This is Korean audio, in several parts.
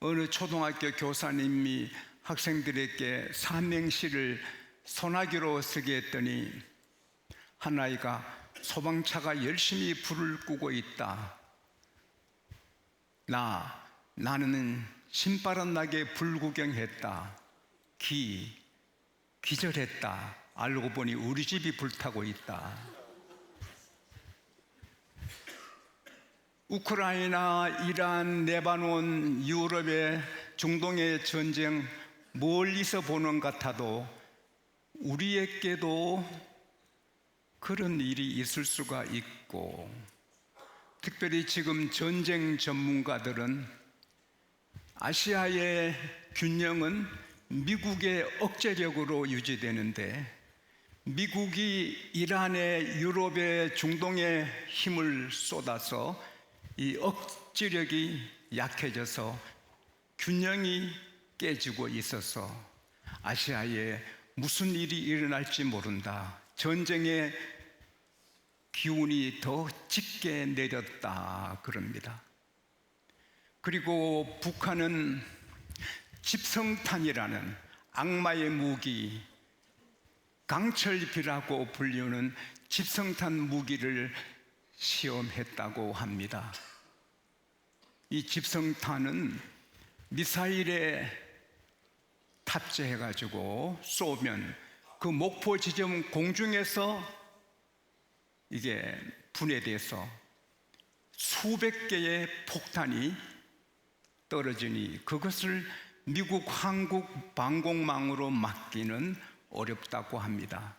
어느 초등학교 교사님이 학생들에게 삼행시를 소나기로 쓰게 했더니 한 아이가 소방차가 열심히 불을 끄고 있다. 나는 신바람 나게 불 구경했다. 기절했다. 알고 보니 우리 집이 불타고 있다. 우크라이나, 이란, 레바논, 유럽의 중동의 전쟁 멀리서 보는 것 같아도 우리에게도 그런 일이 있을 수가 있고, 특별히 지금 전쟁 전문가들은 아시아의 균형은 미국의 억제력으로 유지되는데 미국이 이란에, 유럽에, 중동에 힘을 쏟아서 이 억제력이 약해져서 균형이 깨지고 있어서 아시아에 무슨 일이 일어날지 모른다. 전쟁의 기운이 더 짙게 내렸다 그럽니다. 그리고 북한은 집성탄이라는 악마의 무기, 강철비라고 불리는 집성탄 무기를 시험했다고 합니다. 이 집성탄은 미사일에 탑재해가지고 쏘면 그 목표 지점 공중에서 이게 분해돼서 수백 개의 폭탄이 떨어지니 그것을 미국 한국 방공망으로 막기는 어렵다고 합니다.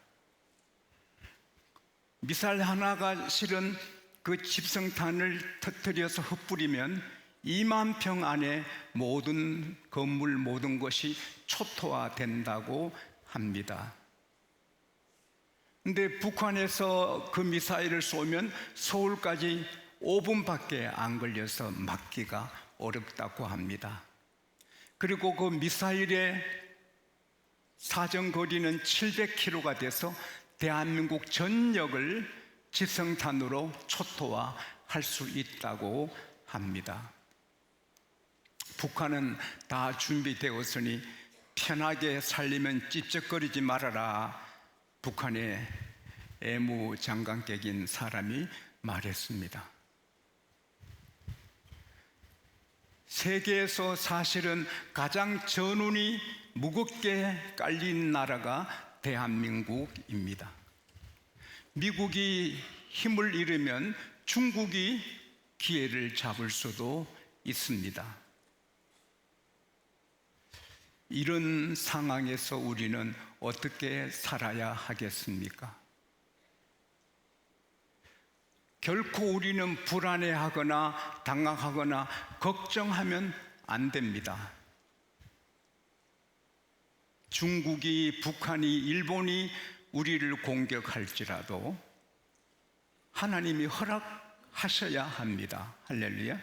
미사일 하나가 실은 그 집성탄을 터뜨려서 흩뿌리면 2만 평 안에 모든 건물, 모든 것이 초토화된다고 합니다. 근데 북한에서 그 미사일을 쏘면 서울까지 5분밖에 안 걸려서 막기가 어렵다고 합니다. 그리고 그 미사일의 사정거리는 700km가 돼서 대한민국 전역을 집성탄으로 초토화할 수 있다고 합니다. 북한은 다 준비되었으니 편하게 살려면 찝쩍거리지 말아라. 북한의 애무장관격인 사람이 말했습니다. 세계에서 사실은 가장 전운이 무겁게 깔린 나라가 대한민국입니다. 미국이 힘을 잃으면 중국이 기회를 잡을 수도 있습니다. 이런 상황에서 우리는 어떻게 살아야 하겠습니까? 결코 우리는 불안해하거나 당황하거나 걱정하면 안 됩니다. 중국이, 북한이, 일본이 우리를 공격할지라도 하나님이 허락하셔야 합니다. 할렐루야.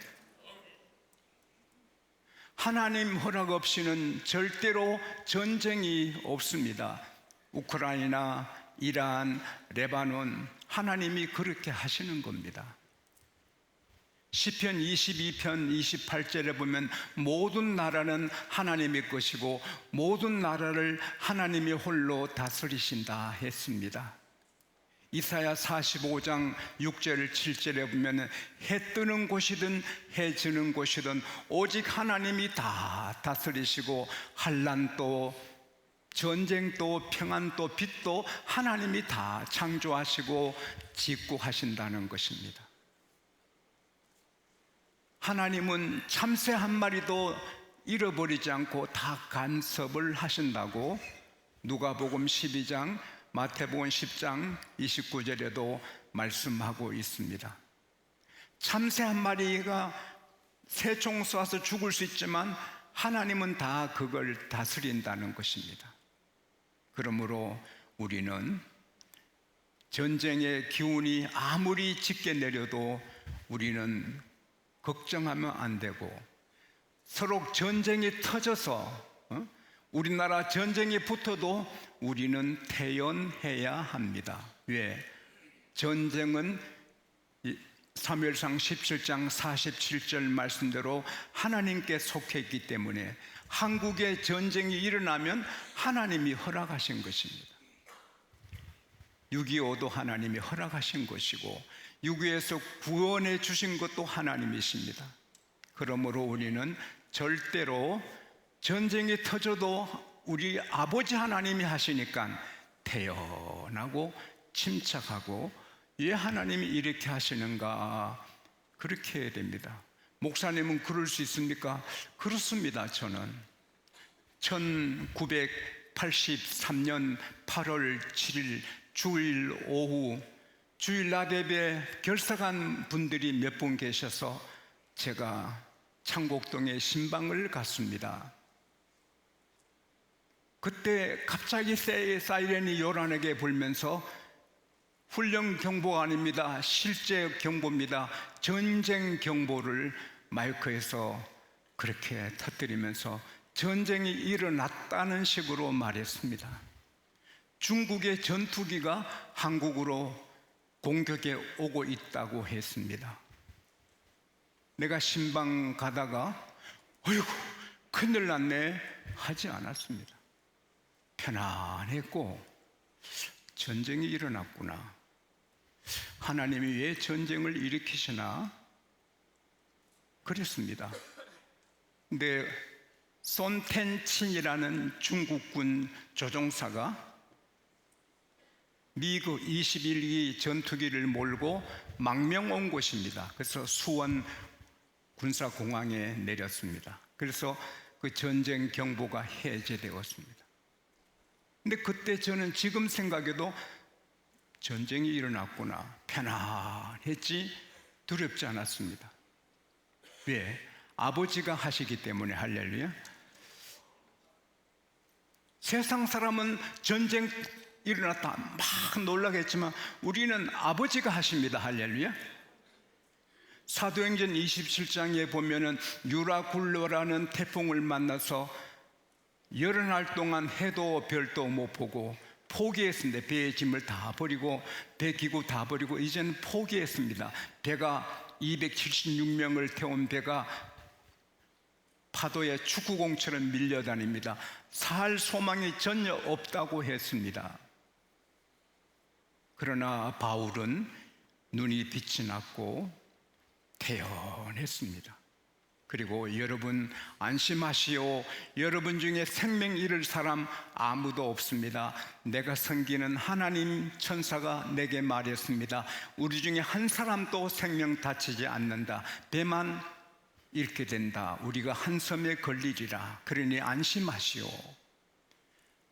하나님 허락 없이는 절대로 전쟁이 없습니다. 우크라이나, 이란, 레바논, 하나님이 그렇게 하시는 겁니다. 시편 22편 28절에 보면 모든 나라는 하나님의 것이고 모든 나라를 하나님이 홀로 다스리신다 했습니다. 이사야 45장 6절 7절에 보면 해 뜨는 곳이든 해 지는 곳이든 오직 하나님이 다 다스리시고 환난도 전쟁도 평안도 빛도 하나님이 다 창조하시고 짓고하신다는 것입니다. 하나님은 참새 한 마리도 잃어버리지 않고 다 간섭을 하신다고 누가복음 12장, 마태복음 10장 29절에도 말씀하고 있습니다. 참새 한 마리가 새총 쏴서 죽을 수 있지만 하나님은 다 그걸 다스린다는 것입니다. 그러므로 우리는 전쟁의 기운이 아무리 짙게 내려도 우리는 걱정하면 안 되고 서로 전쟁이 터져서 우리나라 전쟁이 붙어도 우리는 태연해야 합니다. 왜? 전쟁은 사무엘상 17장 47절 말씀대로 하나님께 속해 있기 때문에 한국에 전쟁이 일어나면 하나님이 허락하신 것입니다. 6.25도 하나님이 허락하신 것이고 6.25에서 구원해 주신 것도 하나님이십니다. 그러므로 우리는 절대로 전쟁이 터져도 우리 아버지 하나님이 하시니까 태연하고 침착하고 왜 하나님이 이렇게 하시는가 그렇게 해야 됩니다. 목사님은 그럴 수 있습니까? 그렇습니다. 저는 1983년 8월 7일 주일 오후 주일 낮예배 결석한 분들이 몇 분 계셔서 제가 창곡동에 신방을 갔습니다. 그때 갑자기 사이렌이 요란하게 불면서 훈련 경보가 아닙니다. 실제 경보입니다. 전쟁 경보를 마이크에서 그렇게 터뜨리면서 전쟁이 일어났다는 식으로 말했습니다. 중국의 전투기가 한국으로 공격에 오고 있다고 했습니다. 내가 신방 가다가 어이구 큰일 났네 하지 않았습니다. 편안했고 전쟁이 일어났구나. 하나님이 왜 전쟁을 일으키시나? 그랬습니다. 근데 손텐친이라는 중국군 조종사가 미국 21기 전투기를 몰고 망명 온 곳입니다. 그래서 수원 군사공항에 내렸습니다. 그래서 그 전쟁 경보가 해제되었습니다. 근데 그때 저는 지금 생각해도 전쟁이 일어났구나. 편안했지 두렵지 않았습니다. 왜? 아버지가 하시기 때문에. 할렐루야. 세상 사람은 전쟁 일어났다 막 놀라겠지만 우리는 아버지가 하십니다. 할렐루야. 사도행전 27장에 보면은 유라굴로라는 태풍을 만나서 열흘 동안 해도 별도 못 보고 포기했습니다. 배의 짐을 다 버리고 배 기구 다 버리고 이제는 포기했습니다. 배가 276명을 태운 배가 파도에 축구공처럼 밀려다닙니다. 살 소망이 전혀 없다고 했습니다. 그러나 바울은 눈이 빛이 났고 태연했습니다. 그리고 여러분 안심하시오. 여러분 중에 생명 잃을 사람 아무도 없습니다. 내가 섬기는 하나님 천사가 내게 말했습니다. 우리 중에 한 사람도 생명 다치지 않는다. 배만 잃게 된다. 우리가 한 섬에 걸리리라. 그러니 안심하시오.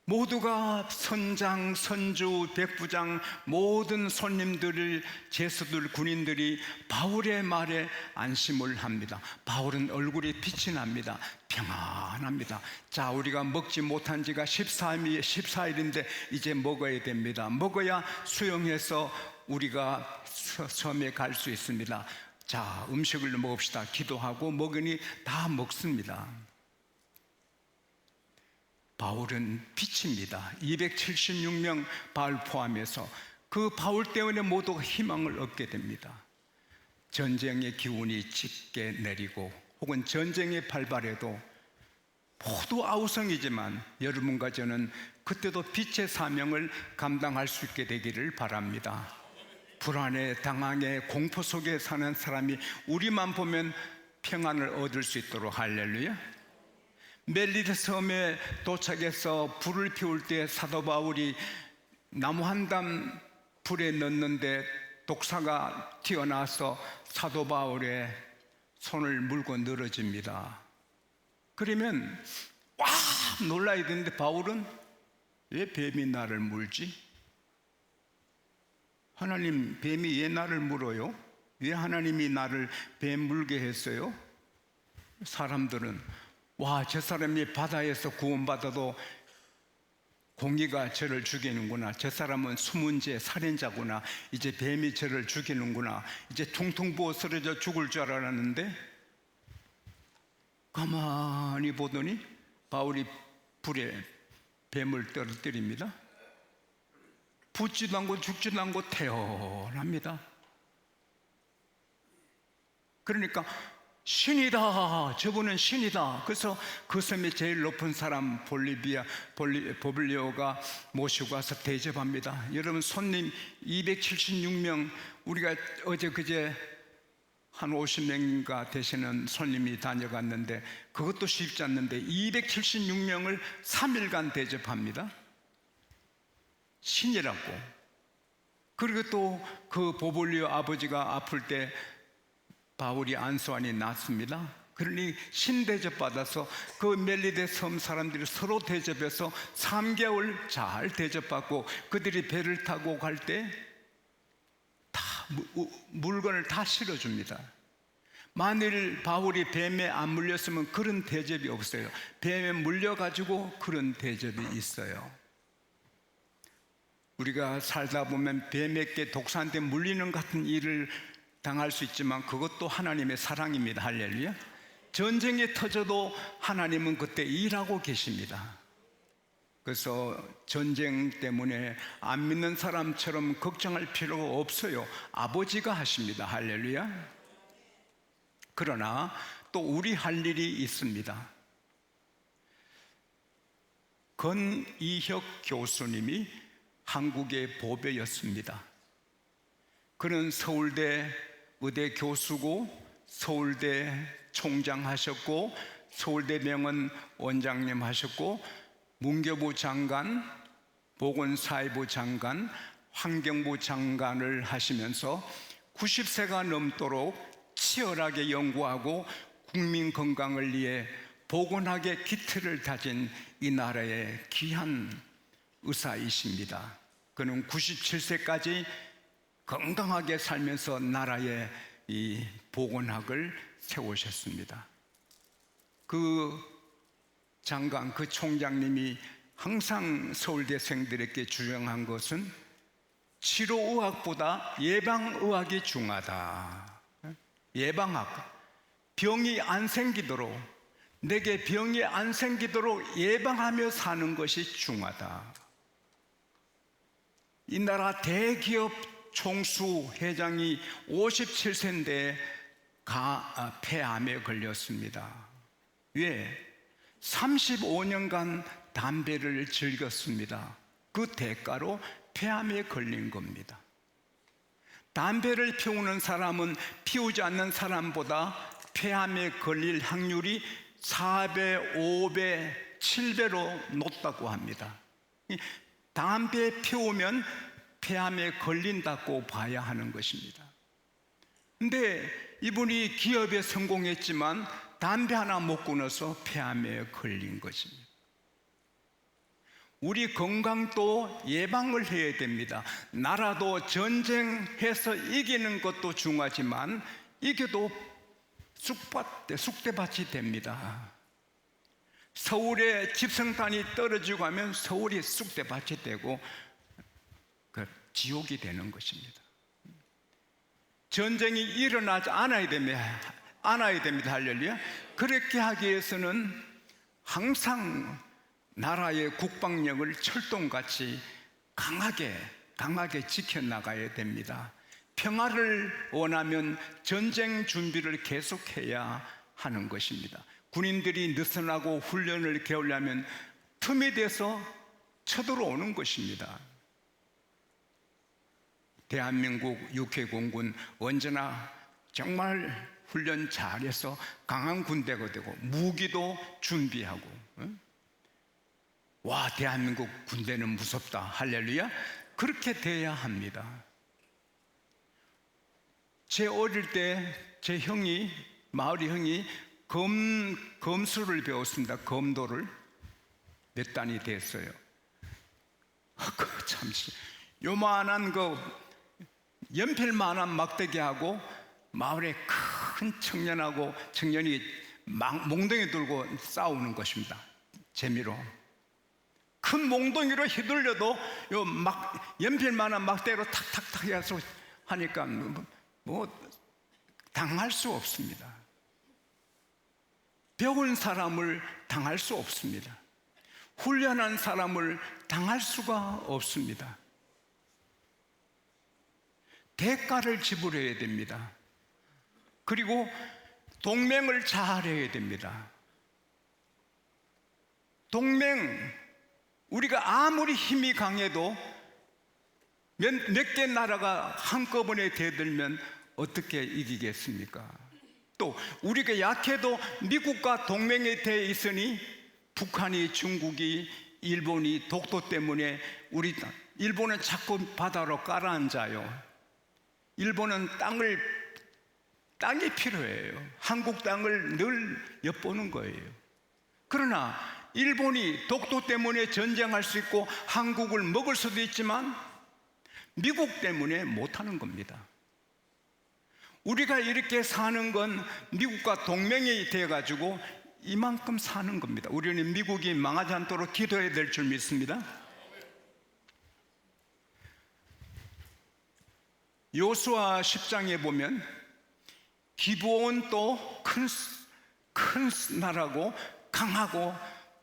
모두가 선장, 선주, 백부장, 모든 손님들을 제수들, 군인들이 바울의 말에 안심을 합니다. 바울은 얼굴에 빛이 납니다. 평안합니다. 자, 우리가 먹지 못한 지가 14일인데 이제 먹어야 됩니다. 먹어야 수용해서 우리가 섬에 갈 수 있습니다. 자, 음식을 먹읍시다. 기도하고 먹으니 다 먹습니다. 바울은 빛입니다. 276명 바울 포함해서 그 바울 때문에 모두가 희망을 얻게 됩니다. 전쟁의 기운이 짙게 내리고 혹은 전쟁이 발발해도 모두 아우성이지만 여러분과 저는 그때도 빛의 사명을 감당할 수 있게 되기를 바랍니다. 불안에 당황에 공포 속에 사는 사람이 우리만 보면 평안을 얻을 수 있도록. 할렐루야. 멜리트 섬에 도착해서 불을 피울 때 사도 바울이 나무 한 담 불에 넣는데 독사가 튀어나와서 사도 바울의 손을 물고 늘어집니다. 그러면 와 놀라야 되는데 바울은 왜 뱀이 나를 물지? 하나님, 뱀이 왜 나를 물어요? 왜 하나님이 나를 뱀 물게 했어요? 사람들은 와, 저 사람이 바다에서 구원받아도 공기가 저를 죽이는구나. 저 사람은 수문제 살인자구나. 이제 뱀이 저를 죽이는구나. 이제 퉁퉁 부어 쓰러져 죽을 줄 알았는데 가만히 보더니 바울이 불에 뱀을 떨어뜨립니다. 붙지도 않고 죽지도 않고 태연합니다. 그러니까 신이다, 저분은 신이다. 그래서 그 섬의 제일 높은 사람 보블리오가 모시고 와서 대접합니다. 여러분, 손님 276명, 우리가 어제 그제 한 50명인가 되시는 손님이 다녀갔는데 그것도 쉽지 않는데 276명을 3일간 대접합니다. 신이라고. 그리고 또 그 보볼리오 아버지가 아플 때 바울이 안수환이 났습니다. 그러니 신대접 받아서 그 멜리데 섬 사람들이 서로 대접해서 3개월 잘 대접받고, 그들이 배를 타고 갈 때 다 물건을 다 실어줍니다. 만일 바울이 뱀에 안 물렸으면 그런 대접이 없어요. 뱀에 물려가지고 그런 대접이 있어요. 우리가 살다 보면 뱀에게 독사한테 물리는 같은 일을 당할 수 있지만 그것도 하나님의 사랑입니다. 할렐루야. 전쟁이 터져도 하나님은 그때 일하고 계십니다. 그래서 전쟁 때문에 안 믿는 사람처럼 걱정할 필요가 없어요. 아버지가 하십니다. 할렐루야. 그러나 또 우리 할 일이 있습니다. 건이혁 교수님이 한국의 보배였습니다. 그는 서울대 의대 교수고 서울대 총장 하셨고 서울대 명언 원장님 하셨고 문교부 장관, 보건사회부 장관, 환경부 장관을 하시면서 90세가 넘도록 치열하게 연구하고 국민 건강을 위해 보건학의 기틀을 다진 이 나라의 귀한 의사이십니다. 그는 97세까지 건강하게 살면서 나라의 이 보건학을 세우셨습니다. 그 장관, 그 총장님이 항상 서울대생들에게 주장한 것은 치료의학보다 예방의학이 중요하다. 예방학, 병이 안 생기도록, 내게 병이 안 생기도록 예방하며 사는 것이 중요하다. 이 나라 대기업 총수 회장이 57세인데 폐암에 걸렸습니다. 왜? 35년간 담배를 즐겼습니다. 그 대가로 폐암에 걸린 겁니다. 담배를 피우는 사람은 피우지 않는 사람보다 폐암에 걸릴 확률이 4배, 5배, 7배로 높다고 합니다. 담배 피우면 폐암에 걸린다고 봐야 하는 것입니다. 근데 이분이 기업에 성공했지만 담배 하나 못 끊어서 폐암에 걸린 것입니다. 우리 건강도 예방을 해야 됩니다. 나라도 전쟁해서 이기는 것도 중요하지만 이겨도 쑥대밭이 됩니다. 서울에 집성탄이 떨어지고 하면 서울이 쑥대밭이 되고 지옥이 되는 것입니다. 전쟁이 일어나지 않아야 됩니다. 할렐루야. 그렇게 하기 위해서는 항상 나라의 국방력을 철동같이 강하게 지켜나가야 됩니다. 평화를 원하면 전쟁 준비를 계속해야 하는 것입니다. 군인들이 느슨하고 훈련을 개우려면 틈이 돼서 쳐들어오는 것입니다. 대한민국 육해공군 언제나 정말 훈련 잘해서 강한 군대가 되고 무기도 준비하고, 와, 대한민국 군대는 무섭다. 할렐루야. 그렇게 돼야 합니다. 제 어릴 때 제 형이, 마을의 형이 검수를 배웠습니다. 검도를 몇 단이 됐어요. 참, 요만한 연필만한 막대기하고 마을에 큰 청년이 몽둥이 들고 싸우는 것입니다. 재미로. 큰 몽둥이로 휘둘려도 연필만한 막대기로 탁탁탁 해서 하니까 당할 수 없습니다. 배운 사람을 당할 수 없습니다. 훈련한 사람을 당할 수가 없습니다. 대가를 지불해야 됩니다. 그리고 동맹을 잘해야 됩니다. 동맹, 우리가 아무리 힘이 강해도 몇 개 나라가 한꺼번에 대들면 어떻게 이기겠습니까? 또 우리가 약해도 미국과 동맹에 돼 있으니 북한이, 중국이, 일본이 독도 때문에 일본은 자꾸 바다로 깔아앉아요. 일본은 땅이 필요해요. 한국 땅을 늘 엿보는 거예요. 그러나 일본이 독도 때문에 전쟁할 수 있고 한국을 먹을 수도 있지만 미국 때문에 못하는 겁니다. 우리가 이렇게 사는 건 미국과 동맹이 돼가지고 이만큼 사는 겁니다. 우리는 미국이 망하지 않도록 기도해야 될 줄 믿습니다. 여호수아 10장에 보면 기브온도 큰 나라고 강하고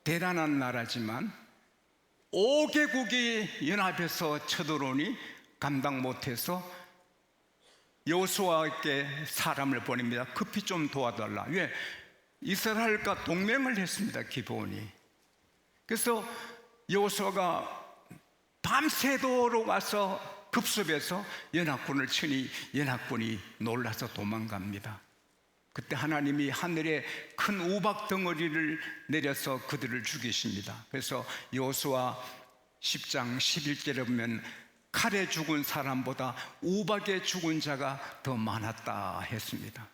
대단한 나라지만 5개국이 연합해서 쳐들어오니 감당 못해서 여호수아에게 사람을 보냅니다. 급히 좀 도와달라. 왜? 이스라엘과 동맹을 했습니다. 기브온이. 그래서 여호수아가 밤새도록 와서 급습해서 연합군을 치니 연합군이 놀라서 도망갑니다. 그때 하나님이 하늘에 큰 우박 덩어리를 내려서 그들을 죽이십니다. 그래서 여호수아 10장 11절에 보면 칼에 죽은 사람보다 우박에 죽은 자가 더 많았다 했습니다.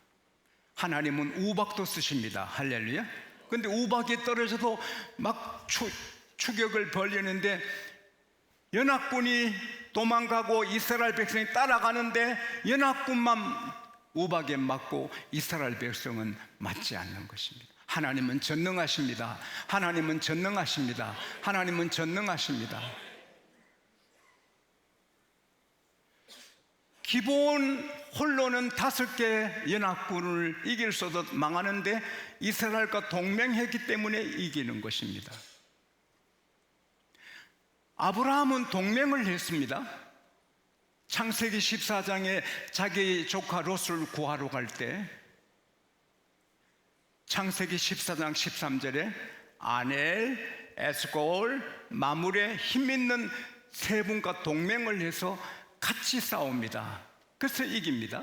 하나님은 우박도 쓰십니다. 할렐루야. 그런데 우박이 떨어져도 막 추격을 벌이는데 연합군이 도망가고 이스라엘 백성이 따라가는데 연합군만 우박에 맞고 이스라엘 백성은 맞지 않는 것입니다. 하나님은 전능하십니다. 하나님은 전능하십니다. 하나님은 전능하십니다. 기본 홀로는 5개 연합군을 이길 수도 망하는데 이스라엘과 동맹했기 때문에 이기는 것입니다. 아브라함은 동맹을 했습니다. 창세기 14장에 자기 조카 롯을 구하러 갈 때 창세기 14장 13절에 아넬, 에스골, 마물에 힘있는 세 분과 동맹을 해서 같이 싸웁니다. 그래서 이깁니다.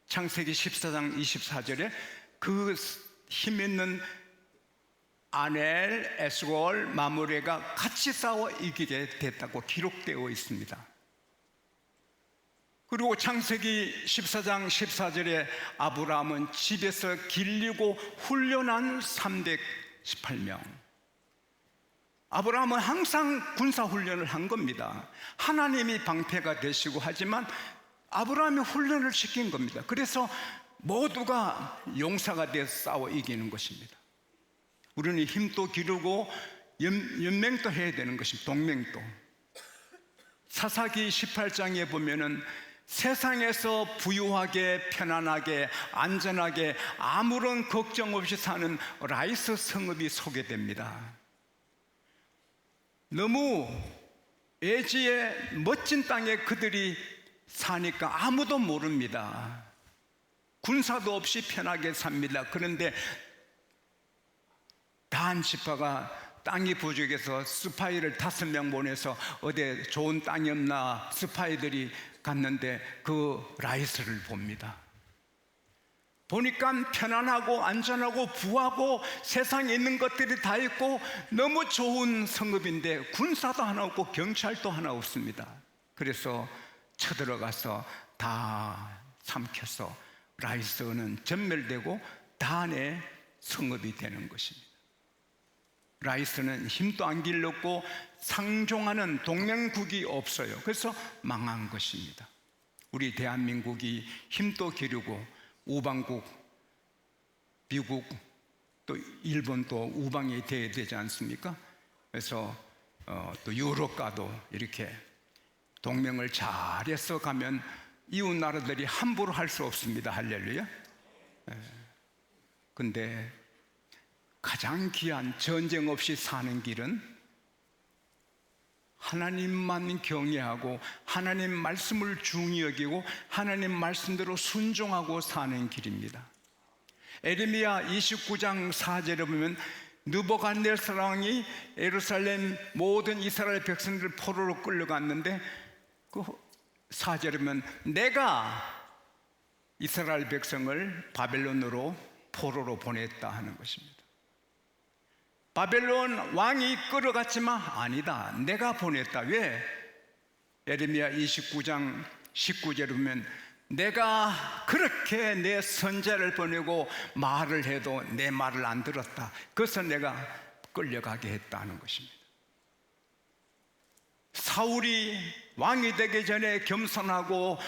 창세기 14장 24절에 그 힘있는 아넬, 에스골, 마므레가 같이 싸워 이기게 됐다고 기록되어 있습니다. 그리고 창세기 14장 14절에 아브라함은 집에서 길리고 훈련한 318명. 아브라함은 항상 군사훈련을 한 겁니다. 하나님이 방패가 되시고 하지만 아브라함이 훈련을 시킨 겁니다. 그래서 모두가 용사가 돼서 싸워 이기는 것입니다. 우리는 힘도 기르고 연맹도 해야 되는 것입니다. 동맹도. 사사기 18장에 보면은 세상에서 부유하게 편안하게 안전하게 아무런 걱정 없이 사는 라이스 성읍이 소개됩니다. 너무 애지의 멋진 땅에 그들이 사니까 아무도 모릅니다. 군사도 없이 편하게 삽니다. 그런데 단 지파가 땅이 부족해서 스파이를 5명 보내서 어디 좋은 땅이 없나 스파이들이 갔는데 그 라이스를 봅니다. 보니까 편안하고 안전하고 부하고 세상에 있는 것들이 다 있고 너무 좋은 성읍인데 군사도 하나 없고 경찰도 하나 없습니다. 그래서 쳐들어가서 다 삼켜서 라이스는 전멸되고 단의 성읍이 되는 것입니다. 라이스는 힘도 안 길렀고 상종하는 동맹국이 없어요. 그래서 망한 것입니다. 우리 대한민국이 힘도 기르고 우방국, 미국 또 일본도 우방이 돼야 되지 않습니까? 그래서 또 유럽과도 이렇게 동맹을 잘해서 가면 이웃 나라들이 함부로 할 수 없습니다. 할렐루야. 근데 가장 귀한 전쟁 없이 사는 길은 하나님만 경외하고 하나님 말씀을 중히 여기고 하나님 말씀대로 순종하고 사는 길입니다. 에레미야 29장 4절에 보면 느부갓네살 왕이 예루살렘 모든 이스라엘 백성들을 포로로 끌려갔는데 그 4절에 보면 내가 이스라엘 백성을 바벨론으로 포로로 보냈다 하는 것입니다. 바벨론 왕이 끌어갔지만 아니다, 내가 보냈다. 왜? 에레미야 29장 19절에 보면 내가 그렇게 내 선자를 보내고 말을 해도 내 말을 안 들었다. 그래서 내가 끌려가게 했다는 것입니다. 사울이 왕이 되기 전에 겸손하고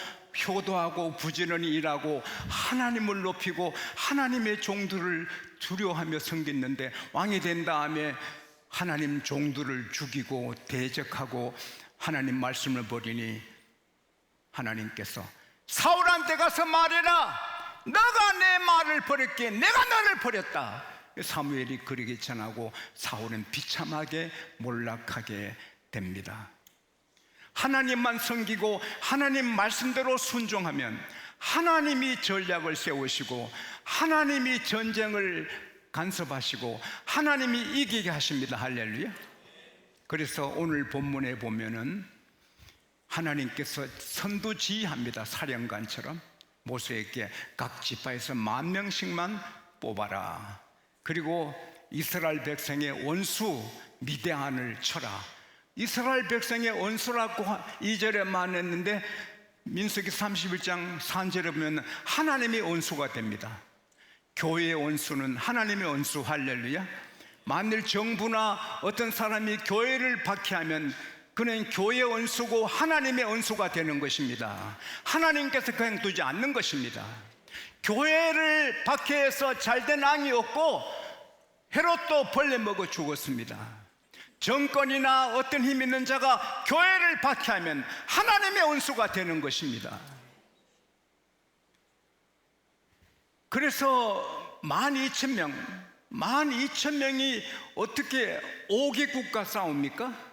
효도하고 부지런히 일하고 하나님을 높이고 하나님의 종들을 두려워하며 섬겼는데 왕이 된 다음에 하나님 종들을 죽이고 대적하고 하나님 말씀을 버리니 하나님께서 사울한테 가서 말해라, 너가 내 말을 버렸기에 내가 너를 버렸다. 사무엘이 그러기 전하고 사울은 비참하게 몰락하게 됩니다. 하나님만 섬기고 하나님 말씀대로 순종하면 하나님이 전략을 세우시고 하나님이 전쟁을 간섭하시고 하나님이 이기게 하십니다. 할렐루야. 그래서 오늘 본문에 보면은 하나님께서 선두지휘합니다. 사령관처럼 모세에게 각 지파에서 10,000명씩만 뽑아라. 그리고 이스라엘 백성의 원수 미디안을 쳐라. 이스라엘 백성의 원수라고 2절에 말했는데 민수기 31장 3절에 보면 하나님의 원수가 됩니다. 교회의 원수는 하나님의 원수. 할렐루야. 만일 정부나 어떤 사람이 교회를 박해하면 그는 교회의 원수고 하나님의 원수가 되는 것입니다. 하나님께서 그냥 두지 않는 것입니다. 교회를 박해해서 잘된 왕이 없고 헤롯도 벌레 먹어 죽었습니다. 정권이나 어떤 힘 있는 자가 교회를 박해하면 하나님의 원수가 되는 것입니다. 그래서 12,000명이 어떻게 5개 국가 싸웁니까?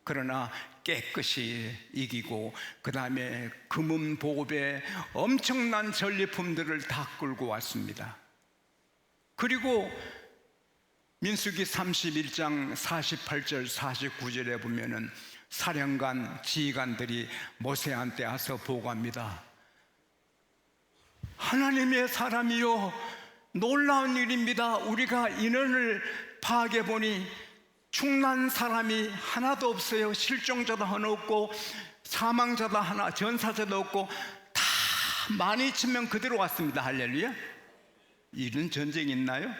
그러나 깨끗이 이기고 그 다음에 금은 보급에 엄청난 전리품들을 다 끌고 왔습니다. 그리고 민수기 31장 48절 49절에 보면은 사령관 지휘관들이 모세한테 와서 보고합니다. 하나님의 사람이요, 놀라운 일입니다. 우리가 인원을 파악해 보니 죽난 사람이 하나도 없어요. 실종자도 하나 없고 사망자도 하나, 전사자도 없고 다 12,000명 그대로 왔습니다. 할렐루야. 이런 전쟁이 있나요?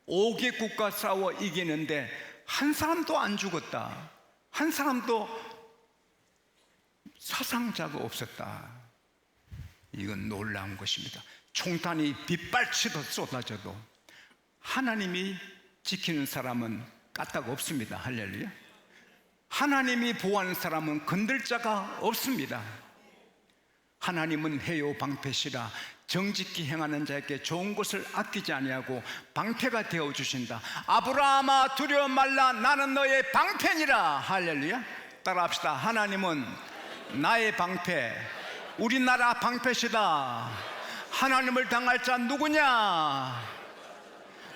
5개 국가 싸워 이기는데 한 사람도 안 죽었다, 한 사람도 사상자가 없었다. 이건 놀라운 것입니다. 총탄이 빗발치듯 쏟아져도 하나님이 지키는 사람은 까딱 없습니다. 할렐루야. 하나님이 보호하는 사람은 건들 자가 없습니다. 하나님은 해요 방패시라. 정직히 행하는 자에게 좋은 것을 아끼지 아니하고 방패가 되어주신다. 아브라함아 두려워 말라, 나는 너의 방패니라. 할렐루야. 따라합시다. 하나님은 나의 방패, 우리나라 방패시다. 하나님을 당할 자 누구냐?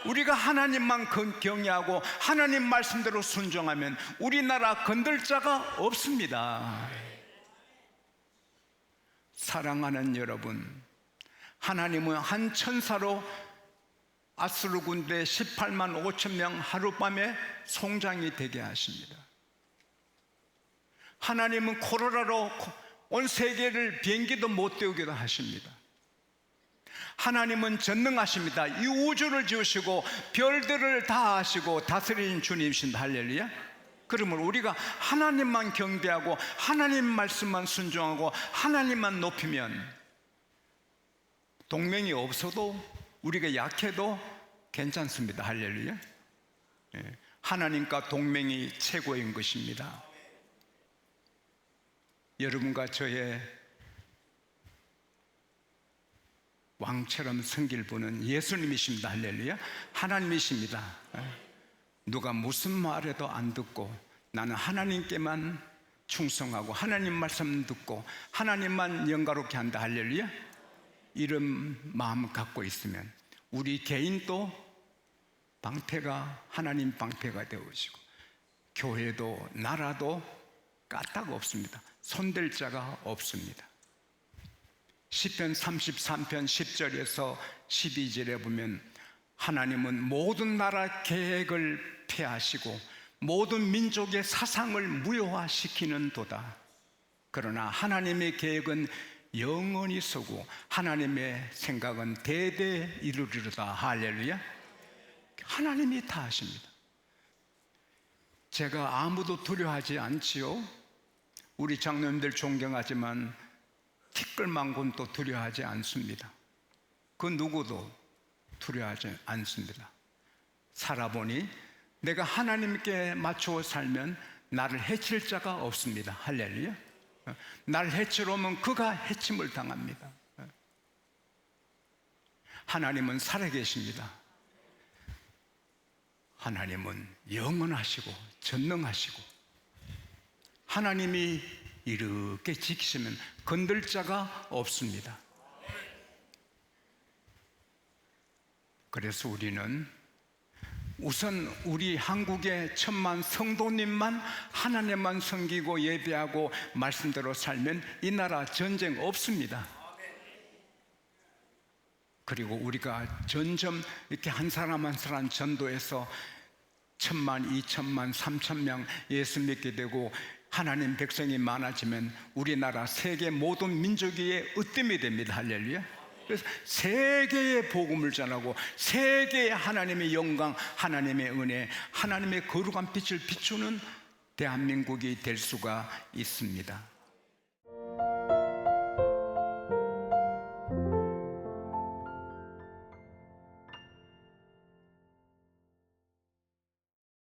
우리가 하나님만 경외하고 하나님 말씀대로 순종하면 우리나라 건들 자가 없습니다. 사랑하는 여러분, 하나님은 한 천사로 아수르 군대 18만 5천 명 하룻밤에 송장이 되게 하십니다. 하나님은 코로나로 온 세계를 비행기도 못 태우기도 하십니다. 하나님은 전능하십니다. 이 우주를 지으시고 별들을 다 하시고 다스리는 주님이신다. 할렐루야. 그러면 우리가 하나님만 경배하고 하나님 말씀만 순종하고 하나님만 높이면 동맹이 없어도 우리가 약해도 괜찮습니다. 할렐루야. 하나님과 동맹이 최고인 것입니다. 여러분과 저의 왕처럼 섬길 분은 예수님이십니다. 할렐루야. 하나님이십니다. 누가 무슨 말해도 안 듣고 나는 하나님께만 충성하고 하나님 말씀 듣고 하나님만 영광롭게 한다. 할렐루야. 이런 마음 갖고 있으면 우리 개인도 방패가 하나님 방패가 되어지고 교회도 나라도 까딱 없습니다. 손댈 자가 없습니다. 시편 33편 10절에서 12절에 보면 하나님은 모든 나라 계획을 폐하시고 모든 민족의 사상을 무효화시키는 도다. 그러나 하나님의 계획은 영원히 서고 하나님의 생각은 대대 이루리로다. 할렐루야. 하나님이 다 하십니다. 제가 아무도 두려워하지 않지요. 우리 장로님들 존경하지만 티끌만큼도 두려워하지 않습니다. 그 누구도 두려워하지 않습니다. 살아보니 내가 하나님께 맞추어 살면 나를 해칠 자가 없습니다. 할렐루야. 나를 해치러 오면 그가 해침을 당합니다. 하나님은 살아계십니다. 하나님은 영원하시고 전능하시고 하나님이 이렇게 지키시면 건들 자가 없습니다. 그래서 우리는 우선 우리 한국의 1000만 성도님만 하나님만 섬기고 예배하고 말씀대로 살면 이 나라 전쟁 없습니다. 그리고 우리가 점점 이렇게 한 사람 한 사람 전도해서 1000만, 2000만, 3000명 예수 믿게 되고 하나님 백성이 많아지면 우리나라 세계 모든 민족의 으뜸이 됩니다. 할렐루야. 그래서 세계의 복음을 전하고 세계의 하나님의 영광, 하나님의 은혜, 하나님의 거룩한 빛을 비추는 대한민국이 될 수가 있습니다.